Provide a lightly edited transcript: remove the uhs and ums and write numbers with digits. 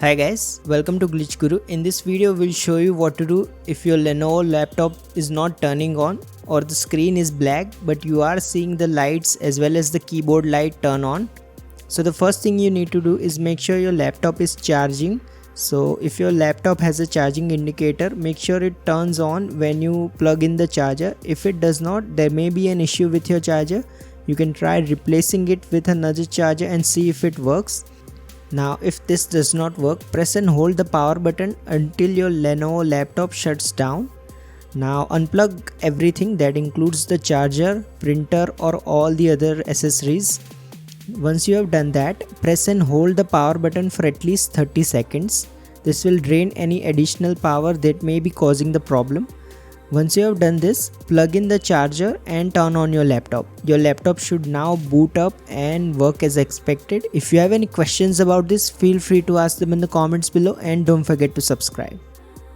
Hi guys, welcome to Glitch Guru. In this video we'll show you what to do if your Lenovo laptop is not turning on or the screen is black but you are seeing the lights as well as the keyboard light turn on. So the first thing you need to do is make sure your laptop is charging. So if your laptop has a charging indicator, make sure it turns on when you plug in the charger. If it does not, there may be an issue with your charger. You can try replacing it with another charger and see if it works. Now if this does not work, press and hold the power button until your Lenovo laptop shuts down. Now unplug everything, that includes the charger, printer or all the other accessories. Once you have done that, press and hold the power button for at least 30 seconds. This will drain any additional power that may be causing the problem. Once you have done this, plug in the charger and turn on your laptop. Your laptop should now boot up and work as expected. If you have any questions about this, feel free to ask them in the comments below and don't forget to subscribe.